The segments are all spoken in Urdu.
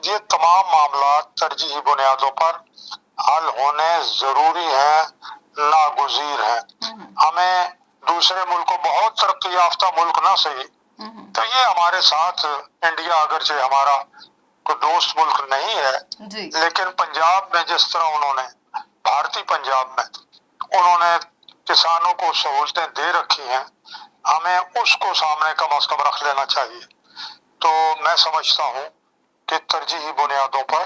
یہ تمام معاملات ترجیحی بنیادوں پر حل ہونے ضروری ہیں، ناگزیر ہیں۔ ہمیں دوسرے ملکوں، بہت ترقی یافتہ ملک نہ صحیح، تو یہ ہمارے ساتھ انڈیا اگرچہ ہمارا کوئی دوست ملک نہیں ہے، جی لیکن پنجاب میں جس طرح انہوں نے، بھارتی پنجاب میں انہوں نے کسانوں کو سہولتیں دے رکھی ہیں، ہمیں اس کو سامنے کم از کم رکھ لینا چاہیے۔ تو میں سمجھتا ہوں کہ ترجیحی بنیادوں پر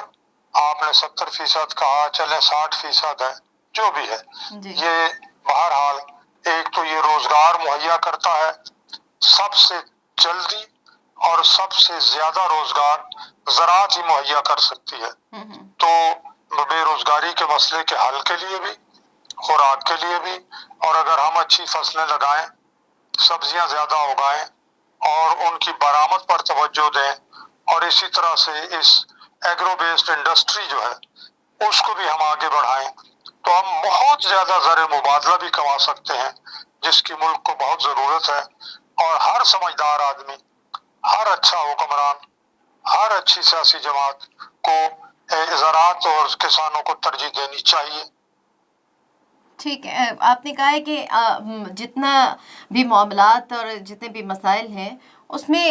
آپ نے 70% کہا، چلے 60% ہے، جو بھی ہے، جی یہ بہرحال ایک تو یہ روزگار مہیا کرتا ہے، سب سے جلدی اور سب سے زیادہ روزگار زراعت ہی مہیا کر سکتی ہے۔ تو بے روزگاری کے مسئلے کے حل کے لیے بھی، خوراک کے لیے بھی، اور اگر ہم اچھی فصلیں لگائیں، سبزیاں زیادہ اگائیں اور ان کی برآمد پر توجہ دیں، اور اسی طرح سے اس ایگرو بیسڈ انڈسٹری جو ہے اس کو بھی ہم آگے بڑھائیں، تو ہم بہت زیادہ زر مبادلہ بھی کما سکتے ہیں، جس کی ملک کو بہت ضرورت ہے۔ اور ہر سمجھدار آدمی، ہر اچھا حکمران، ہر اچھی سیاسی جماعت کو زراعت اور کسانوں کو ترجیح دینی چاہیے۔ ٹھیک ہے، آپ نے کہا ہے کہ جتنا بھی معاملات اور جتنے بھی مسائل ہیں اس میں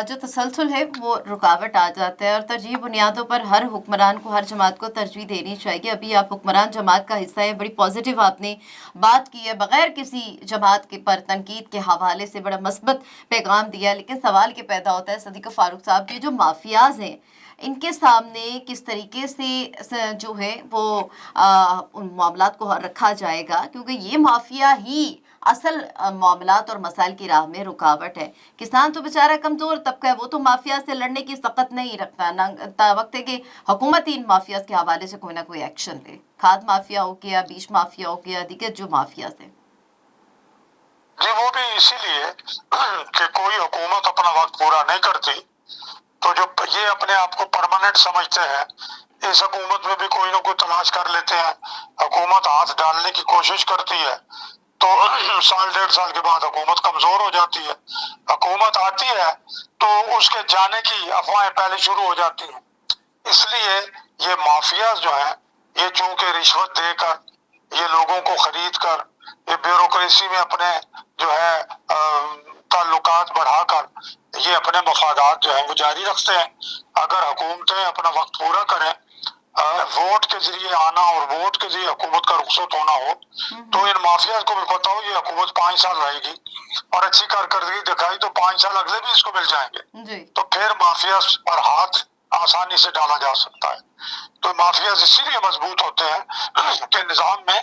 جو تسلسل ہے وہ رکاوٹ آ جاتا ہے، اور ترجیح بنیادوں پر ہر حکمران کو، ہر جماعت کو ترجیح دینی چاہیے۔ ابھی آپ حکمران جماعت کا حصہ ہیں، بڑی پازیٹیو آپ نے بات کی ہے، بغیر کسی جماعت کے پر تنقید کے حوالے سے بڑا مثبت پیغام دیا، لیکن سوال یہ پیدا ہوتا ہے صدیق فاروق صاحب کے جو مافیاز ہیں ان کے سامنے کس طریقے سے جو ہے وہ ان معاملات کو رکھا جائے گا، کیونکہ یہ مافیا ہی اصل معاملات اور مسائل کی راہ میں رکاوٹ ہے۔ کسان تو بیچارہ کمزور طبقہ ہے، وہ تو مافیا سے لڑنے کی طاقت نہیں رکھتا، نہ وقت ہے کہ حکومت ان مافیاز کے حوالے سے کوئی نہ کوئی ایکشن لے، کھاد مافیا ہو گیا، بیج مافیا ہو گیا، دیگر جو مافیاز ہیں۔ جی وہ بھی اسی لیے کہ کوئی حکومت اپنا وقت پورا نہیں کرتی، تو جو یہ اپنے آپ کو پرماننٹ سمجھتے ہیں، اس حکومت میں بھی کوئی نہ کوئی تلاش کر لیتے ہیں، حکومت ہاتھ ڈالنے کی کوشش کرتی ہے تو سال 1.5 سال کے بعد حکومت کمزور ہو جاتی ہے، حکومت آتی ہے تو اس کے جانے کی افواہیں پہلے شروع ہو جاتی ہیں۔ اس لیے یہ مافیاز جو ہیں، یہ چونکہ رشوت دے کر، یہ لوگوں کو خرید کر، یہ بیوروکریسی میں اپنے جو ہے تعلقات بڑھا کر یہ اپنے مفادات جو ہیں وہ جاری رکھتے ہیں۔ اگر حکومتیں اپنا وقت پورا کریں، ووٹ کے ذریعے آنا اور ووٹ کے ذریعے حکومت کا رخصت ہونا ہو، تو ان مافیاز کو بھی پتا ہو یہ حکومت 5 سال رہے گی اور اچھی کارکردگی دکھائی تو 5 سال اگلے بھی اس کو مل جائیں گے، تو پھر مافیاز پر ہاتھ آسانی سے ڈالا جا سکتا ہے۔ تو مافیاز اسی لیے مضبوط ہوتے ہیں کہ نظام میں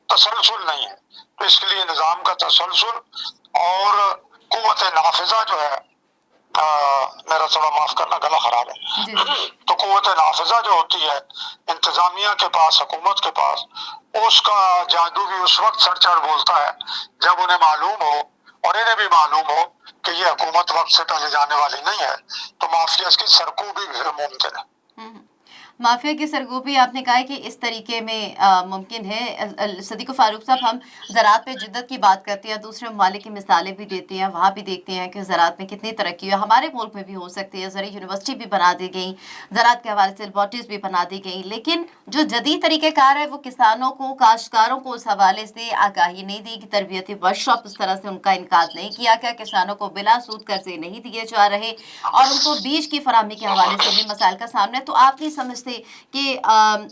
تسلسل نہیں ہے، تو اس کے لیے نظام کا تسلسل اور قوت نافذہ جو ہے، میرا تھوڑا معاف کرنا گلا خراب ہے، تو قوت نافذہ جو ہوتی ہے انتظامیہ کے پاس، حکومت کے پاس، اس کا جادو بھی اس وقت سر چڑھ بولتا ہے جب انہیں معلوم ہو اور انہیں بھی معلوم ہو کہ یہ حکومت وقت سے پہلے جانے والی نہیں ہے، تو مافیاز کی سرکوبی بھی ممکن ہے۔ مافیا کی سرگوبی آپ نے کہا ہے کہ اس طریقے میں ممکن ہے۔ صدیق فاروق صاحب، ہم زراعت پہ جدت کی بات کرتے ہیں، دوسرے ممالک کی مثالیں بھی دیتے ہیں، وہاں بھی دیکھتے ہیں کہ زراعت میں کتنی ترقی ہے، ہمارے ملک میں بھی ہو سکتی ہے، زرعی یونیورسٹی بھی بنا دی گئی، زراعت کے حوالے سے لیبارٹریز بھی بنا دی گئی، لیکن جو جدید طریقہ کار ہے وہ کسانوں کو، کاشتکاروں کو اس حوالے سے آگاہی نہیں دی گئی، تربیتی ورکشاپ اس طرح سے ان کا انعقاد نہیں کیا گیا، کسانوں کو بلا سود قرضے نہیں دیے جا رہے، اور ان کو بیج کی فراہمی کے حوالے سے بھی مسائل کا سامنا ہے۔ تو آپ نہیں سمجھتے کہ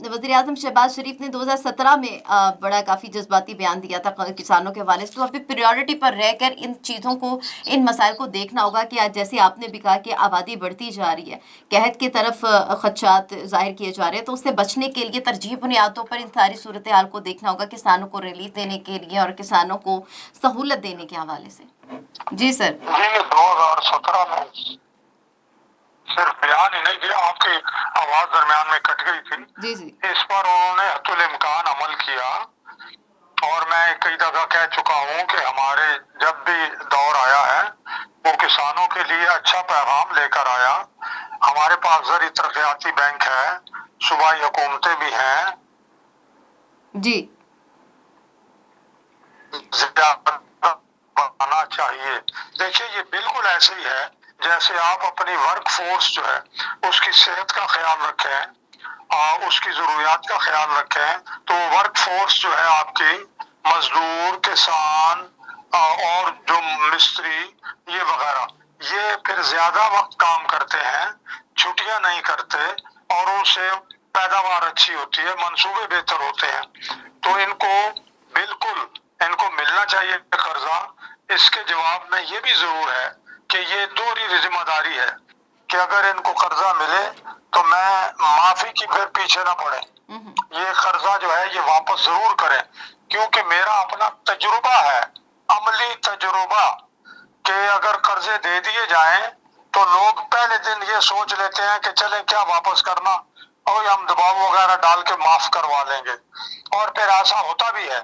وزیر اعظم شہباز شریف نے 2017 میں بڑا کافی جذباتی بیان دیا تھا کسانوں کے حوالے سے، تو ابھی پریورٹی پر رہ کر ان چیزوں کو، ان مسائل کو دیکھنا ہوگا کہ آج جیسے آپ نے بھی کہا کہ آبادی بڑھتی جا رہی ہے، قحط کی طرف خدشات ظاہر کیے جا رہے ہیں، تو اس سے بچنے کے لیے ترجیح بنیادوں پر ان ساری صورتحال کو دیکھنا ہوگا، کسانوں کو ریلیف دینے کے لیے اور کسانوں کو سہولت دینے کے حوالے سے۔ جی سر۔ یہ 2017 میں صرف بیان ہی نہیں کیا، آپ کی آواز درمیان میں کٹ گئی تھی، جی جی۔ اس پر انہوں نے حتی الامکان عمل کیا، اور میں کئی دفعہ کہہ چکا ہوں کہ ہمارے جب بھی دور آیا ہے وہ کسانوں کے لیے اچھا پیغام لے کر آیا۔ ہمارے پاس زرعی ترقیاتی بینک ہے، صوبائی حکومتیں بھی ہیں، جی۔ زیادہ بنانا چاہیے۔ دیکھیے یہ بالکل ایسے ہی ہے جیسے آپ اپنی ورک فورس جو ہے اس کی صحت کا خیال رکھیں، اس کی ضروریات کا خیال رکھیں، تو ورک فورس جو ہے آپ کی مزدور، کسان اور جو مستری یہ وغیرہ، یہ پھر زیادہ وقت کام کرتے ہیں، چھٹیاں نہیں کرتے، اور ان سے پیداوار اچھی ہوتی ہے، منصوبے بہتر ہوتے ہیں، تو ان کو بالکل ان کو ملنا چاہیے قرضہ۔ اس کے جواب میں یہ بھی ضرور ہے کہ یہ دوہری ذمہ داری ہے کہ اگر ان کو قرضہ ملے تو میں معافی کی پھر پیچھے نہ پڑے، یہ قرضہ جو ہے یہ واپس ضرور کریں، کیونکہ میرا اپنا تجربہ ہے، عملی تجربہ، کہ اگر قرضے دے دیے جائیں تو لوگ پہلے دن یہ سوچ لیتے ہیں کہ چلیں کیا واپس کرنا، اور ہم دباؤ وغیرہ ڈال کے معاف کروا لیں گے، اور پھر ایسا ہوتا بھی ہے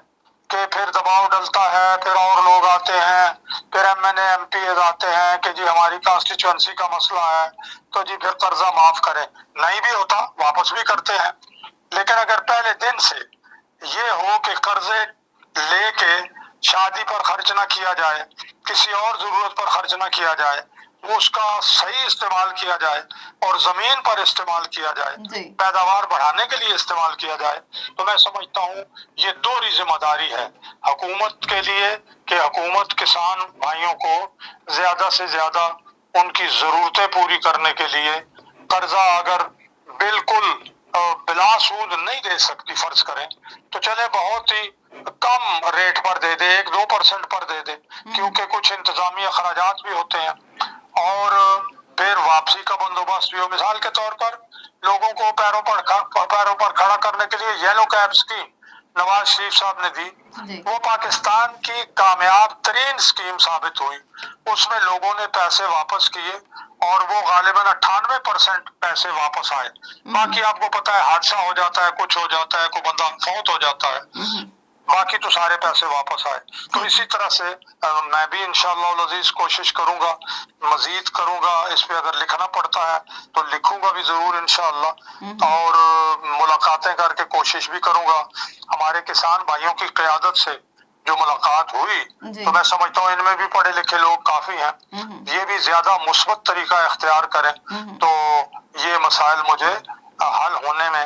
کہ پھر دباؤ ڈلتا ہے، پھر اور لوگ آتے ہیں، پھر MNA MPs آتے ہیں کہ جی ہماری کانسٹیچوئنسی کا مسئلہ ہے تو جی پھر قرضہ معاف کریں، نہیں بھی ہوتا واپس بھی کرتے ہیں۔ لیکن اگر پہلے دن سے یہ ہو کہ قرضے لے کے شادی پر خرچ نہ کیا جائے، کسی اور ضرورت پر خرچ نہ کیا جائے، وہ اس کا صحیح استعمال کیا جائے اور زمین پر استعمال کیا جائے، جی پیداوار بڑھانے کے لیے استعمال کیا جائے، تو میں سمجھتا ہوں یہ دوہری ذمہ داری ہے حکومت کے لیے کہ حکومت کسان بھائیوں کو زیادہ سے زیادہ ان کی ضرورتیں پوری کرنے کے لیے قرضہ اگر بالکل بلا سود نہیں دے سکتی، فرض کریں تو چلے بہت ہی کم ریٹ پر دے دے، 1-2% پر دے دے، کیونکہ کچھ انتظامی اخراجات بھی ہوتے ہیں، اور پھر واپسی کا بندوبست بھی ہو۔ مثال کے طور پر لوگوں کو پیروں پر کھڑا کرنے کے لیے yellow cab scheme Nawaz Sharif صاحب نے دی، جی وہ پاکستان کی کامیاب ترین اسکیم ثابت ہوئی، اس میں لوگوں نے پیسے واپس کیے اور وہ غالباً 98% پیسے واپس آئے۔ باقی آپ کو پتا ہے حادثہ ہو جاتا ہے، کچھ ہو جاتا ہے، کوئی بندہ فوت ہو جاتا ہے، باقی تو سارے پیسے واپس آئے۔ تو اسی طرح سے میں بھی انشاءاللہ العزیز کوشش کروں گا، مزید کروں گا، اس پہ اگر لکھنا پڑتا ہے تو لکھوں گا بھی ضرور انشاءاللہ، اور ملاقاتیں کر کے کوشش بھی کروں گا۔ ہمارے کسان بھائیوں کی قیادت سے جو ملاقات ہوئی جی تو میں سمجھتا ہوں ان میں بھی پڑھے لکھے لوگ کافی ہیں، یہ بھی زیادہ مثبت طریقہ اختیار کریں تو یہ مسائل مجھے حل ہونے میں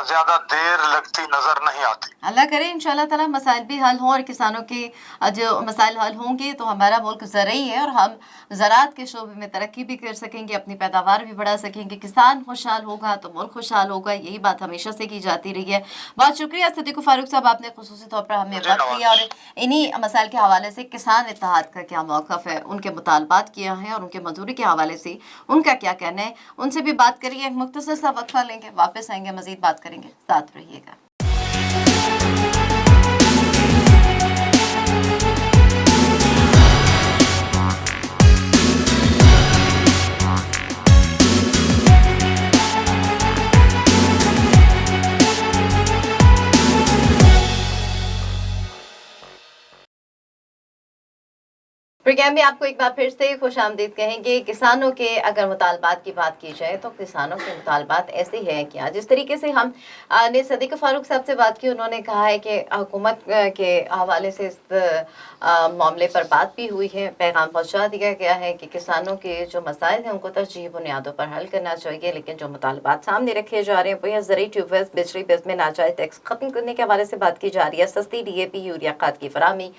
زیادہ دیر لگتی نظر نہیں آتی۔ اللہ کرے انشاءاللہ تعالیٰ مسائل بھی حل ہوں، اور کسانوں کے جو مسائل حل ہوں گے تو ہمارا ملک زرعی ہے اور ہم زراعت کے شعبے میں ترقی بھی کر سکیں گے، اپنی پیداوار بھی بڑھا سکیں گے، کسان خوشحال ہوگا تو ملک خوشحال ہوگا، یہی بات ہمیشہ سے کی جاتی رہی ہے۔ بہت شکریہ صدیق فاروق صاحب، آپ نے خصوصی طور پر ہمیں وقت دیا اور انہی مسائل کے حوالے سے کسان اتحاد کا کیا موقف ہے، ان کے مطالبات کیا ہیں اور ان کے مزدوری کے حوالے سے ان کا کیا کہنا ہے، ان سے بھی بات کریے۔ ایک مختصر سا وقفہ لیں گے، واپس آئیں گے، مزید بات کریں گے، ساتھ رہیے گا۔ پروگرام میں آپ کو ایک بار پھر سے خوش آمدید کہیں گے۔ کسانوں کے اگر مطالبات کی بات کی جائے تو کسانوں کے مطالبات ایسے ہیں کہ جس طریقے سے ہم نے صدیق فاروق صاحب سے بات کی، انہوں نے کہا ہے کہ حکومت کے حوالے سے اس معاملے پر بات بھی ہوئی ہے، پیغام پہنچا دیا گیا ہے کہ کسانوں کے جو مسائل ہیں ان کو ترجیحی بنیادوں پر حل کرنا چاہیے، لیکن جو مطالبات سامنے رکھے جا رہے ہیں وہ یہ زرعی ٹیوب ویلز، بجلی بلز میں ناجائز ٹیکس ختم کرنے کے حوالے سے بات کی جا رہی ہے، سستی DAP یوریا کھاد کی فراہمی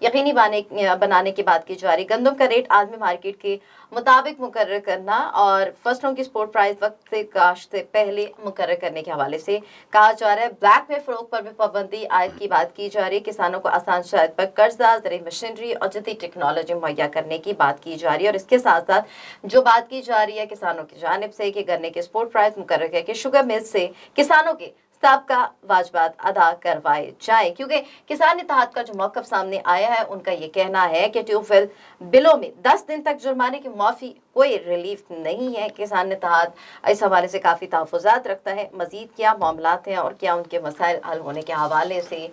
یقینی بنانے کی بات کی جا رہی، گندم کا ریٹ عالمی مارکیٹ کے مطابق مقرر کرنا اور فصلوں کی سپورٹ پرائز وقت سے کاشت سے پہلے مقرر کرنے کے حوالے سے کہا جا رہا ہے، بلیک میں فروخت پر بھی پابندی عائد کی بات کی جا رہی ہے، کسانوں کو آسان شرائط پر قرضہ، زرعی مشینری اور جدید ٹیکنالوجی مہیا کرنے کی بات کی جا رہی ہے، اور اس کے ساتھ ساتھ جو بات کی جا رہی ہے کسانوں کی جانب سے کہ گنے کے سپورٹ پرائز مقرر کر کے شوگر مل سے کسانوں کے سابقہ واجبات ادا کروائے جائیں، کیونکہ کسان اتحاد کا جو موقف سامنے آیا ہے ان کا یہ کہنا ہے کہ ٹیوب ویل بلوں میں 10 دن تک جرمانے کی معافی کوئی ریلیف نہیں ہے۔ کسان اتحاد اس حوالے سے کافی تحفظات رکھتا ہے، مزید کیا معاملات ہیں اور کیا ان کے مسائل حل ہونے کے حوالے سے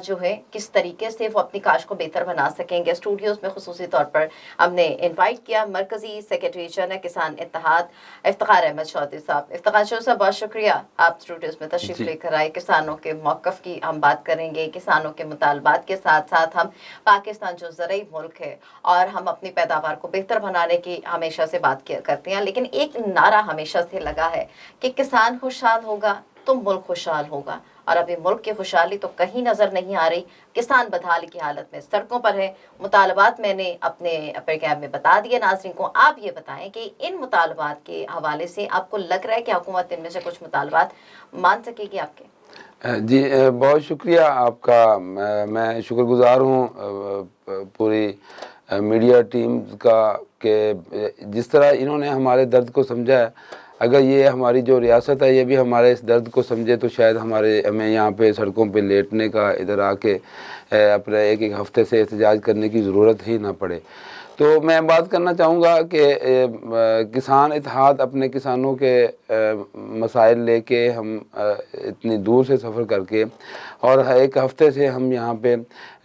جو ہے کس طریقے سے وہ اپنی کاشت کو بہتر بنا سکیں گے۔ اسٹوڈیوز میں خصوصی طور پر ہم نے انوائٹ کیا مرکزی سیکرٹری جنرل کسان اتحاد افتخار احمد چودھری صاحب۔ افتخار چودھری صاحب بہت شکریہ، آپ اسٹوڈیوز میں تشریف لے کر آئے، کسانوں کے موقف کی ہم بات کریں گے، کسانوں کے مطالبات کے ساتھ ساتھ ہم پاکستان جو زرعی ملک ہے اور ہم اپنی پیداوار کو بہتر بنانے کی ہمیں ہمیشہ سے بات کرتے ہیں, لیکن ایک نعرہ ہمیشہ سے لگا ہے کہ کسان خوشحال ہوگا تو ملک خوشحال ہوگا, اور ابھی ملک کی خوشحالی تو کہیں نظر نہیں آ رہی. کسان بدحال کی حالت میں سڑکوں پر ہے. مطالبات میں نے اپنے پروگرام میں بتا دیے ناظرین کو. آپ یہ بتائیں کہ ان مطالبات کے حوالے سے آپ کو لگ رہا ہے کہ حکومت ان میں سے کچھ مطالبات مان سکے گی آپ کے؟ جی بہت شکریہ آپ کا. میں شکر گزار ہوں پوری میڈیا ٹیم کا کہ جس طرح انہوں نے ہمارے درد کو سمجھا ہے. اگر یہ ہماری جو ریاست ہے یہ بھی ہمارے اس درد کو سمجھے تو شاید ہمیں یہاں پہ سڑکوں پہ لیٹنے کا, ادھر آ کے اپنے ایک ہفتے سے احتجاج کرنے کی ضرورت ہی نہ پڑے. تو میں بات کرنا چاہوں گا کہ کسان اتحاد اپنے کسانوں کے مسائل لے کے ہم اتنی دور سے سفر کر کے اور ایک ہفتے سے ہم یہاں پہ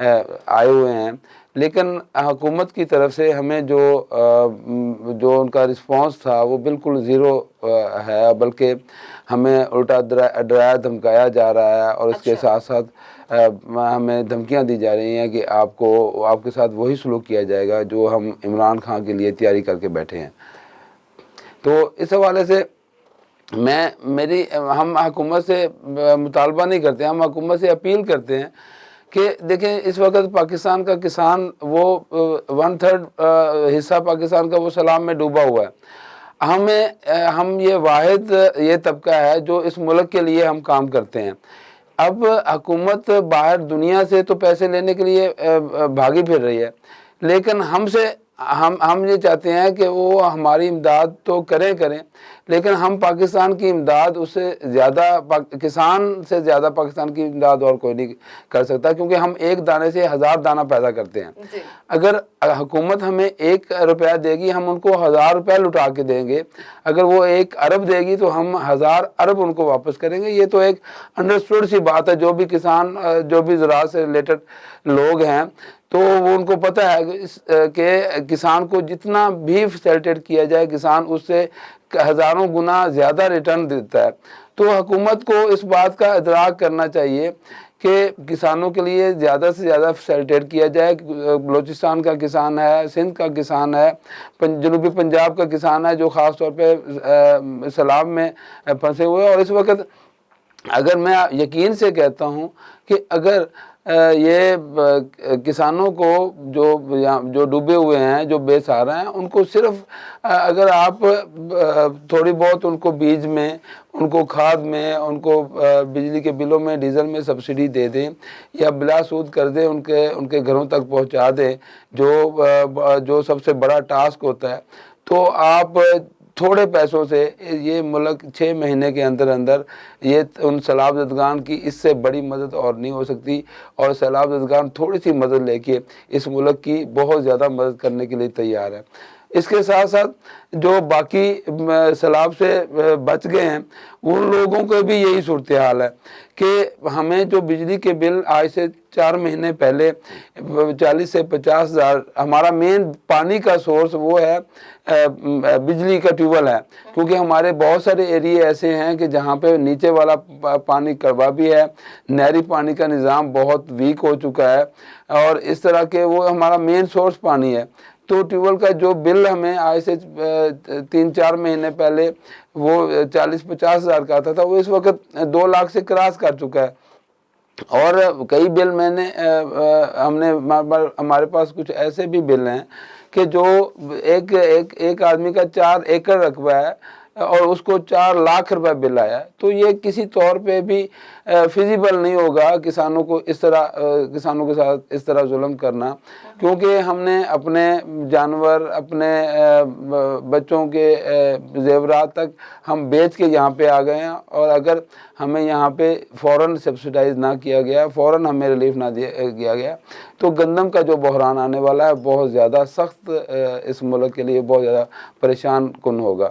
آئے ہوئے ہیں, لیکن حکومت کی طرف سے ہمیں جو ان کا رسپانس تھا وہ بالکل زیرو ہے, بلکہ ہمیں الٹا ڈرایا دھمکایا جا رہا ہے, اور اس کے ساتھ ساتھ ہمیں دھمکیاں دی جا رہی ہیں کہ آپ کے ساتھ وہی سلوک کیا جائے گا جو ہم عمران خان کے لیے تیاری کر کے بیٹھے ہیں. تو اس حوالے سے ہم حکومت سے مطالبہ نہیں کرتے, ہم حکومت سے اپیل کرتے ہیں کہ دیکھیں اس وقت پاکستان کا کسان وہ 1/3 حصہ پاکستان کا وہ سیلاب میں ڈوبا ہوا ہے. ہم یہ واحد یہ طبقہ ہے جو اس ملک کے لیے ہم کام کرتے ہیں. اب حکومت باہر دنیا سے تو پیسے لینے کے لیے بھاگی پھر رہی ہے, لیکن ہم یہ چاہتے ہیں کہ وہ ہماری امداد تو کریں, لیکن ہم پاکستان کی امداد اس سے زیادہ کسان سے زیادہ پاکستان کی امداد اور کوئی نہیں کر سکتا, کیونکہ ہم ایک دانے سے 1000 دانہ پیدا کرتے ہیں. اگر حکومت ہمیں 1 روپیہ دے گی ہم ان کو 1000 روپیہ لٹا کے دیں گے. اگر وہ 1 ارب دے گی تو ہم 1000 ارب ان کو واپس کریں گے. یہ تو ایک انڈرسٹوڈ سی بات ہے. جو بھی کسان جو بھی زراعت سے ریلیٹڈ لوگ ہیں تو وہ ان کو پتہ ہے کہ کسان کو جتنا بھی فیسیلیٹیٹ کیا جائے کسان اس سے ہزاروں گنا زیادہ ریٹرن دیتا ہے. تو حکومت کو اس بات کا ادراک کرنا چاہیے کہ کسانوں کے لیے زیادہ سے زیادہ فیسیلیٹیٹ کیا جائے. بلوچستان کا کسان ہے, سندھ کا کسان ہے, جنوبی پنجاب کا کسان ہے جو خاص طور پہ سیلاب میں پھنسے ہوئے. اور اس وقت اگر میں یقین سے کہتا ہوں کہ اگر یہ کسانوں کو جو ڈوبے ہوئے ہیں, جو بے سہارا ہیں, ان کو صرف اگر آپ تھوڑی بہت ان کو بیج میں, ان کو کھاد میں, ان کو بجلی کے بلوں میں, ڈیزل میں سبسڈی دے دیں یا بلا سود کر دیں, ان کے گھروں تک پہنچا دیں, جو سب سے بڑا ٹاسک ہوتا ہے, تو آپ تھوڑے پیسوں سے یہ ملک 6 مہینے کے اندر یہ ان سیلاب زدگان کی اس سے بڑی مدد اور نہیں ہو سکتی. اور سیلاب زدگان تھوڑی سی مدد لے کے اس ملک کی بہت زیادہ مدد کرنے کے لیے تیار ہے. اس کے ساتھ ساتھ جو باقی سیلاب سے بچ گئے ہیں ان لوگوں کو بھی یہی صورتحال ہے کہ ہمیں جو بجلی کے بل آج سے 4 مہینے پہلے 40 سے 50 ہزار, ہمارا مین پانی کا سورس وہ ہے بجلی کا ٹیوبویل ہے, کیونکہ ہمارے بہت سارے ایریے ایسے ہیں کہ جہاں پہ نیچے والا پانی کڑوا بھی ہے, نہری پانی کا نظام بہت ویک ہو چکا ہے, اور اس طرح کے وہ ہمارا مین سورس پانی ہے. تو ٹیوبویل کا جو بل ہمیں آج سے 3-4 مہینے پہلے وہ 40-50 ہزار کا آتا تھا, وہ اس وقت 2 لاکھ سے کراس کر چکا ہے. اور کئی بل ہمارے پاس کچھ ایسے بھی بل ہیں کہ جو ایک آدمی کا 4 ایکڑ رقبہ ہے اور اس کو 4 لاکھ روپے بل آیا. تو یہ کسی طور پہ بھی فیزیبل نہیں ہوگا کسانوں کے ساتھ اس طرح ظلم کرنا, کیونکہ ہم نے اپنے جانور, اپنے بچوں کے زیورات تک ہم بیچ کے یہاں پہ آ گئے ہیں. اور اگر ہمیں یہاں پہ فوراً سبسیڈائز نہ کیا گیا, فوراً ہمیں ریلیف نہ کیا گیا, تو گندم کا جو بحران آنے والا ہے بہت زیادہ سخت اس ملک کے لیے بہت زیادہ پریشان کن ہوگا.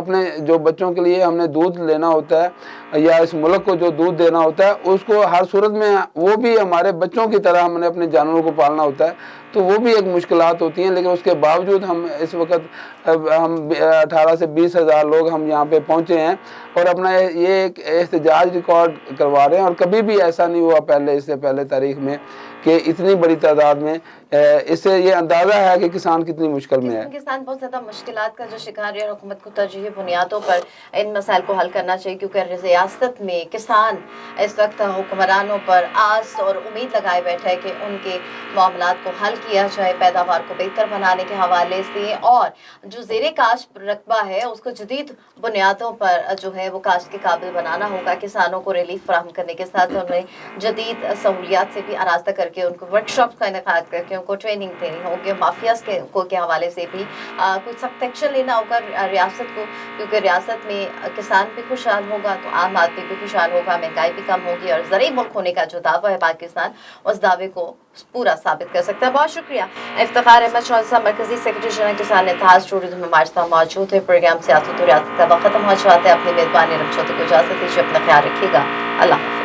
اپنے جو بچوں کے لیے ہم نے دودھ لینا ہوتا ہے یا اس ملک کو جو دودھ دینا ہوتا ہے اس کو ہر صورت میں وہ بھی ہمارے بچوں کی طرح ہم نے اپنے جانوروں کو پالنا ہوتا ہے، تو وہ بھی ایک مشکلات ہوتی ہیں، لیکن اس کے باوجود ہم اس وقت ہم 18 سے 20 ہزار لوگ ہم یہاں پہ پہنچے ہیں اور اپنا یہ ایک احتجاج ریکارڈ کروا رہے ہیں، اور کبھی بھی ایسا نہیں ہوا پہلے، اس سے پہلے تاریخ میں کہ اتنی بڑی تعداد میں، اس سے یہ اندازہ ہے کہ کسان کتنی مشکل میں ہے۔ کسان بہت زیادہ مشکلات کا جو شکار ہے، حکومت کو ترجیحی بنیادوں پر ان مسائل کو حل کرنا چاہیے، کیونکہ ریاست میں کسان اس وقت حکمرانوں پر آس اور امید لگائے بیٹھا ہے کہ ان کے معاملات کو حل کیا جائے، پیداوار کو بہتر بنانے کے حوالے سے، اور جو زیر کاشت رقبہ ہے اس کو جدید بنیادوں پر جو ہے وہ کاشت کے قابل بنانا ہوگا۔ کسانوں کو ریلیف فراہم کرنے کے ساتھ انہیں جدید سہولیات سے بھی آراستہ کر کے ان کو ورک شاپ کا انعقاد کر کے ان کو ٹریننگ دینی ہوگی، مافیاز کے حوالے سے بھی کچھ سخت ایکشن لینا ہوگا ریاست کو، کیونکہ ریاست میں کسان بھی خوشحال ہوگا تو عام آدمی بھی خوشحال ہوگا، مہنگائی بھی کم ہوگی، اور زرعی ملک ہونے کا جو دعویٰ ہے پاکستان اس دعوے کو پورا ثابت کر سکتا ہے۔ بہت شکریہ افتخار احمد چودھری صاحب، مرکزی سیکرٹری جنرل کسان اتحاد اسٹوڈیو میں ہمارے ساتھ موجود ہے۔ پروگرام سیاست و ریاست کا وقت ختم ہو چاہتا ہے، اپنے میزبان ارم چودھری کو اجازت دیجیے، اپنا خیال رکھیے گا، اللہ حافظ۔